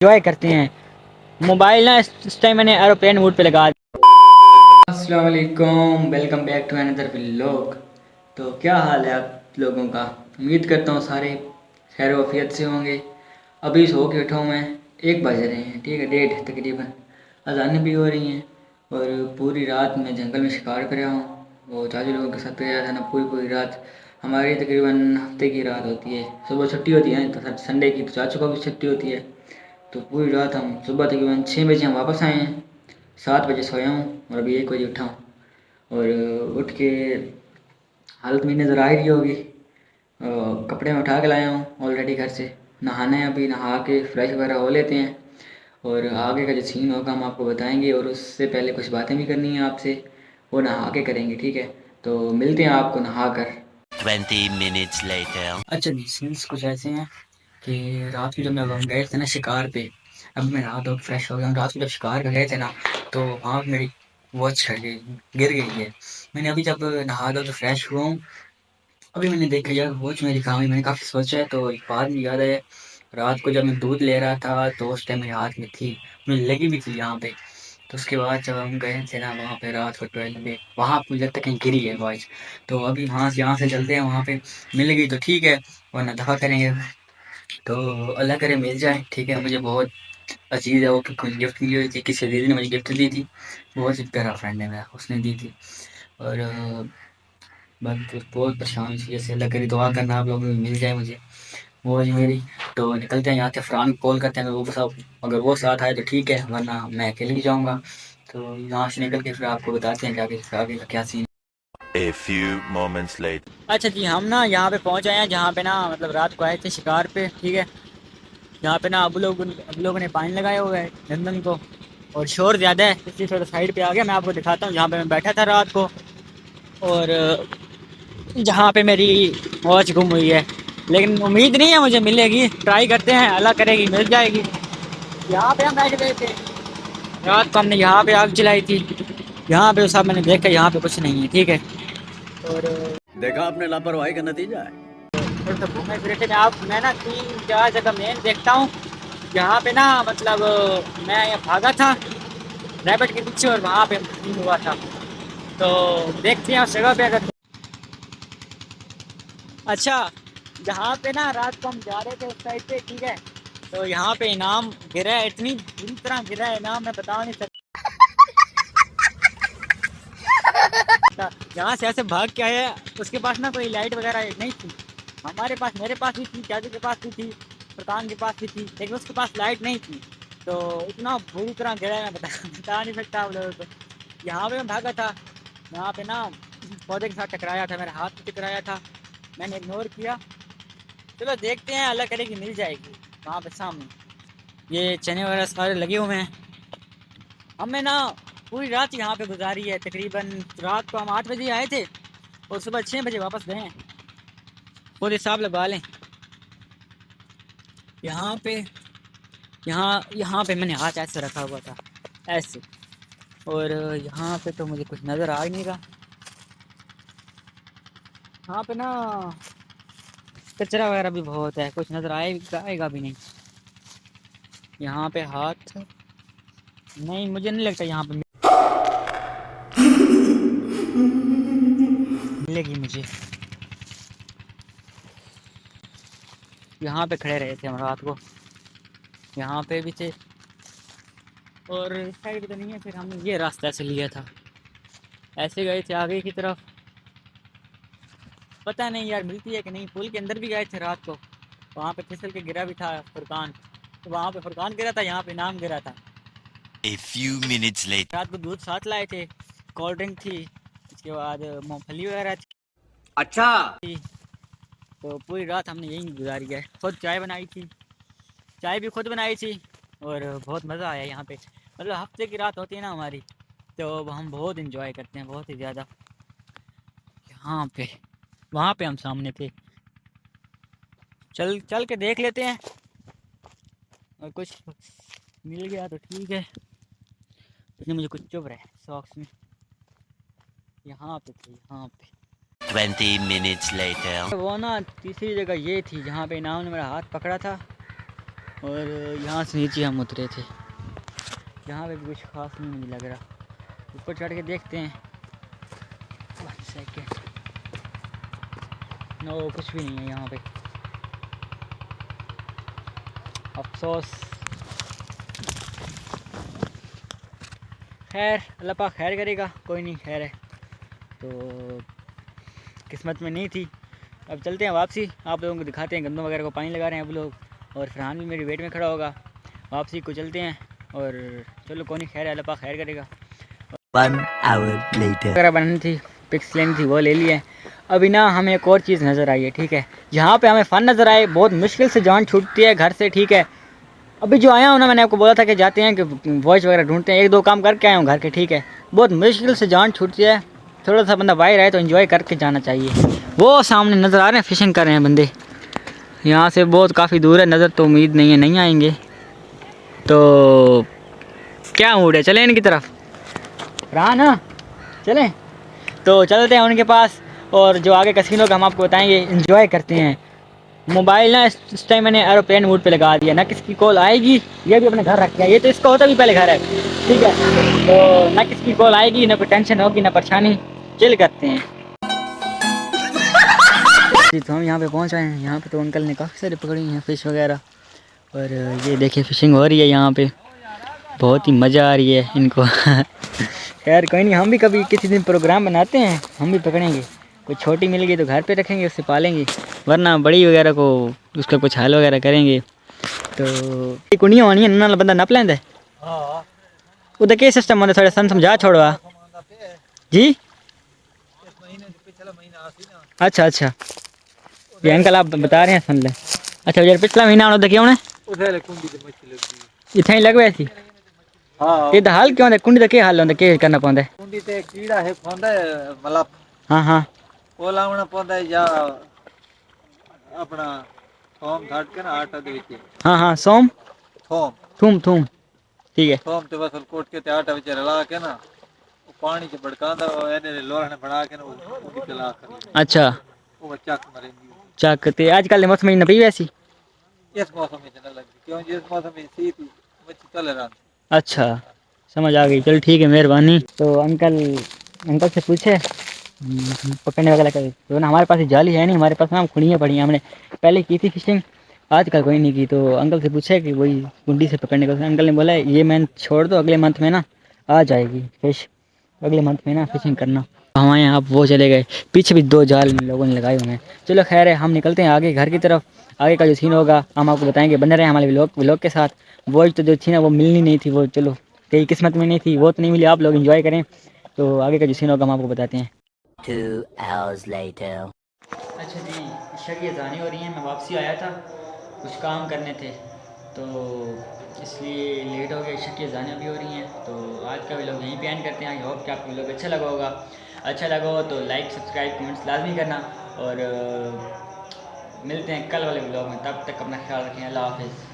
Enjoy करते हैं। Mobile ना इस टाइम मैंने एरोप्लेन मोड पे लगा दिया। अस्सलाम वालेकुम, welcome back to another vlog. तो क्या हाल है आप लोगों का? उम्मीद करता हूँ सारे खैर वफियत से होंगे। अभी सो के उठा हूँ मैं, 1 बज रहे हैं, ठीक है, 1:30 तकरीबन। अजानें भी हो रही हैं और पूरी रात मैं जंगल में शिकार कर रहा हूँ। वो चाचू लोगों के साथ गया था ना, पूरी पूरी रात। हमारी तकरीबन हफ्ते की रात होती है, सुबह छुट्टी होती है तो संडे की, तो चाचू को भी छुट्टी होती है। तो पूरी रात हम सुबह तकरीबन 6 बजे हम वापस आए हैं। 7 बजे सोया हूँ और अभी 1 बजे उठा हूँ। और उठ के हालत मेरी नज़र आ ही रही होगी। कपड़े मैं उठा के लाया हूँ ऑलरेडी घर से। नहाना है, अभी नहा के फ्रेश वगैरह हो लेते हैं और आगे का जो सीन होगा हम आपको बताएंगे। और उससे पहले कुछ बातें भी करनी है आपसे, वो नहा के करेंगे, ठीक है? तो मिलते हैं आपको नहा कर। 20 minutes later. अच्छा जी, सीन्स कुछ ऐसे हैं कि रात को जब मैं हम गए थे ना शिकार पे, अब मैं नहा धो के फ्रेश हो गया हूँ। रात को जब शिकार पे गए थे ना, तो वहाँ पे मेरी वॉच गिर गई है। मैंने अभी जब नहा धो के फ्रेश हुआ हूँ, अभी मैंने देखा यार वॉच मेरी कहाँ हुई। मैंने काफ़ी सोचा है तो एक बात मुझे याद है, रात को जब मैं दूध ले रहा था तो उस टाइम मेरे हाथ में थी, मुझे लगी भी थी यहाँ पे। तो उसके बाद जब हम गए थे ना वहाँ पे रात को 12 में, वहाँ पे मुझे लगता है कहीं गिरी है वॉच। तो अभी वहाँ से यहाँ से चलते हैं, वहाँ पे मिल गई तो ठीक है, वरना दफ़ा करेंगे। तो अल्लाह करे मिल जाए, ठीक है। मुझे बहुत अजीज़ है वो कि कुछ गिफ्ट मिली हुई थी, किसी दीदी ने मुझे गिफ्ट दी थी। बहुत ही प्यारा फ्रेंड है मेरा, उसने दी थी। और बस बहुत परेशान थी, जैसे अल्लाह करे दुआ करना आप लोग भी मिल जाए मुझे वो जी मेरी। तो निकलते हैं यहाँ से, फ़रहान को कॉल करते हैं, अगर वो सब अगर वो साथ आए तो ठीक है, वरना मैं अकेले ही जाऊँगा। तो यहाँ से निकल के फिर आपको बताते हैं कि आगे का क्या scene. A few moments later. अच्छा जी, हम ना यहाँ पे पहुँच आए हैं जहाँ पे ना मतलब रात को आए थे शिकार पे, ठीक है। यहाँ पे ना अब लोगों ने पानी लगाया हुआ है नंदन को, और शोर ज़्यादा है इसलिए थोड़ा साइड पे आ गया। मैं आपको दिखाता हूँ जहाँ पे मैं बैठा था रात को, और जहाँ पे मेरी वॉच गुम हुई है। लेकिन उम्मीद नहीं है मुझे मिलेगी, ट्राई करते हैं, अल्लाह करेगी मिल जाएगी। यहाँ पे हम बैठ गए थे रात को, हमने यहाँ पे आग जलाई थी। यहाँ पे सब मैंने देखा, यहाँ पे कुछ नहीं है, ठीक है। और देखा आपने लापरवाही का नतीजा है। थोड़ा सा घूमे फिरे थे। मैं ना 3-4 जगह मेन देखता हूँ यहाँ पे ना, मतलब मैं यहाँ भागा था रैबिट के पीछे और वहाँ पे सीन हुआ था। तो देखते हैं उस जगह पे अगर। अच्छा, जहाँ पे ना रात को हम जा रहे थे उस साइड पे, ठीक है, तो यहाँ पे इनाम गिरा है, इतनी बुरी तरह गिरा है इनाम, मैं बता नहीं सकता। यहाँ से ऐसे भाग के आया, उसके पास ना कोई लाइट वगैरह नहीं थी। हमारे पास, मेरे पास भी थी, चाचू के पास भी थी, फरकान के पास भी थी, लेकिन उसके पास लाइट नहीं थी। तो इतना बुरी तरह गिरा है, मैं बता नहीं सकता आप लोगों को। यहाँ पे मैं भागा था, यहाँ पे ना पौधे के साथ टकराया था, मेरा हाथ भी टकराया था, मैंने इग्नोर किया। चलो देखते हैं, अल्लाह करेगी मिल जाएगी। वहाँ पे सामने ये चने वगैरह सारे लगे हुए हैं। हमने ना पूरी रात यहाँ पे गुजारी है, तकरीबन रात को हम 8 बजे आए थे और सुबह 6 बजे वापस गए हैं। खुद हिसाब लगा लें। यहाँ पे यहाँ यहाँ पे मैंने हाथ ऐसे रखा हुआ था, ऐसे। और यहाँ पे तो मुझे कुछ नज़र आ ही नहीं रहा। यहाँ पे ना कचरा वगैरह भी बहुत है, कुछ नज़र आएगा भी नहीं। यहाँ पे हाथ नहीं, मुझे नहीं लगता यहाँ पे मिलेगी मुझे। यहाँ पे खड़े रहे थे हम रात को, यहाँ पे भी थे, और इस साइड पे तो नहीं है। फिर हमने ये रास्ता ऐसे लिया था, ऐसे गए थे आगे की तरफ। पता नहीं यार मिलती है कि नहीं। पुल के अंदर भी गए थे रात को, वहाँ पे फिसल के गिरा भी था फुरकान। तो वहाँ पे फुरकान गिरा था, यहाँ पे नाम गिरा था। A few minutes later. रात को दूध साथ लाए थे, कोल्ड ड्रिंक थी, इसके बाद मूँगफली वगैरह अच्छा। थी। तो पूरी रात हमने यहीं गुजारी है। खुद चाय बनाई थी, चाय भी खुद बनाई थी, और बहुत मज़ा आया यहाँ पे। मतलब हफ्ते की रात होती है ना हमारी, तो हम बहुत इंजॉय करते हैं, बहुत ही ज़्यादा। यहाँ पे वहाँ पे हम सामने थे, चल चल के देख लेते हैं, और कुछ मिल गया तो ठीक है। लेकिन मुझे कुछ चुभ रहा है सॉक्स में। यहाँ पे थे, यहाँ पे 20 minutes later. वो ना तीसरी जगह ये थी जहाँ पे इनाम ने मेरा हाथ पकड़ा था। और यहाँ से नीचे हम उतरे थे। यहाँ पे भी कुछ खास नहीं मुझे लग रहा, ऊपर चढ़ के देखते हैं। 1 सेकेंड, नो कुछ भी नहीं है यहाँ पे, अफसोस। खैर अल्लाह पाक खैर करेगा, कोई नहीं, खैर है तो किस्मत में नहीं थी। अब चलते हैं वापसी, आप लोगों को दिखाते हैं गंदों वगैरह को पानी लगा रहे हैं अब लोग, और फरहान भी मेरी वेट में खड़ा होगा। वापसी को चलते हैं और चलो कोई नहीं, खैर है, अल्लाह पाक खैर करेगा। 1 hour later. वगैरह बनानी थी, पिक्स लेनी थी, वो ले लिए। अभी ना हमें एक और चीज़ नज़र आई है, ठीक है, जहाँ पे हमें फ़न नज़र आए, बहुत मुश्किल से जान छूटती है घर से, ठीक है। अभी जो आया हूँ ना, मैंने आपको बोला था कि जाते हैं कि वॉच वगैरह ढूंढते हैं, 1-2 काम करके आया हूँ घर के, ठीक है। बहुत मुश्किल से जान छूटती है, थोड़ा सा बंदा बाहर आए तो एंजॉय करके जाना चाहिए। वो सामने नज़र आ रहे हैं, फिशिंग कर रहे हैं बंदे, यहाँ से बहुत काफ़ी दूर है, नज़र तो उम्मीद नहीं है नहीं आएंगे। तो क्या मूड है, चलें इनकी तरफ, रहा ना, चलें तो चलते हैं उनके पास, और जो आगे कसीनो का हम आपको बताएंगे, एंजॉय करते हैं। मोबाइल ना इस टाइम मैंने एरोप्लेन मोड पे लगा दिया, ना किसकी कॉल आएगी, ये भी अपने घर रख है, ये तो इसका होता भी पहले घर है, ठीक है। तो ना किसकी कॉल आएगी, ना कोई टेंशन होगी, ना परेशानी, चिल करते हैं। जी तो हम यहाँ पे पहुँच आए हैं, यहाँ पे तो अंकल ने काफ़ी सारी पकड़ी हैं फ़िश वगैरह, और ये देखिए फ़िशिंग हो रही है यहाँ पे, बहुत ही मज़ा आ रही है इनको। खैर कोई नहीं, हम भी कभी किसी दिन प्रोग्राम बनाते हैं, हम भी पकड़ेंगे, कोई छोटी मिल गई तो घर पे रखेंगे, उससे पालेंगे, वरना बड़ी वगैरह को उसका कुछ हाल वगैरह करेंगे। तो कुड़ियाँ होनी है ना, बंदा नप लेंदा है। उधर क्या सिस्टम होता, थोड़ा सन समझा छोड़वा जी। अच्छा अच्छा, ये अंकल आप बता रहे हैं, सुन लें। अच्छा यार, पिछला महीना उधर क्यों ने इतना ही लग वैसी ये हाल क्यों है, कुंडी का क्या हाल होता, क्या करना पौंदा है? कुंडी ते कीड़ा है पौंदा है, मतलब हाँ हाँ वो लावना पौंदा है, या अपना थोम घाट के ना आटा दे विच हाँ हाँ, सोम थोम थूम थूम, ठीक है। थोम ते बस कोट के ते आटा विच रला के ना वो पानी च बड़कांदा, और एने लोहा ने बना के ना वो कुंडी ते ला कर अच्छा वो चक मरेंदी। चक ते आजकल मौसम में नपी वैसी। इस मौसम में न लगती, क्यों जिस मौसम में शीत मच्छी चले रहा। अच्छा समझ आ गई, चल ठीक है, मेहरबानी। तो अंकल से पूछे पकड़ने वगैरह का, तो ना हमारे पास जाली है नहीं, हमारे पास ना खुड़ियाँ पड़ी हैं, हमने पहले की थी फिशिंग, आजकल कोई नहीं की। तो अंकल से पूछे कि वही गुंडी से पकड़ने का, अंकल ने बोला ये मंथ छोड़ दो, अगले मंथ में ना आ जाएगी फिश, अगले मंथ में ना फिशिंग करना। हमारे यहाँ आप वो चले गए, पीछे भी 2 जाल लोगों ने लगाए हुए हैं। चलो खैर है, हम निकलते हैं आगे घर की तरफ, आगे का जो सीन होगा हम आपको बताएंगे, बने रहे हमारे व्लॉग के साथ। वॉच तो जो थी ना वो मिलनी नहीं थी, वो चलो कई किस्मत में नहीं थी, वो तो नहीं मिली, आप लोग एंजॉय करें। तो आगे का जो सीन होगा हम आपको बताते हैं। 2 hours later. अच्छा जी, इशा की अज़ानें हो रही हैं, मैं वापसी आया था, कुछ काम करने थे तो इसलिए लेट हो गया, इशा की अज़ानें भी हो रही हैं। तो आज का व्लॉग यहीं पे एंड करते हैं। आई होप कि आपको व्लॉग अच्छा लगा होगा, अच्छा लगा हो तो लाइक सब्सक्राइब कमेंट्स लाजमी करना, और मिलते हैं कल वाले व्लॉग में, तब तक अपना ख्याल रखें, अल्लाह हाफिज़।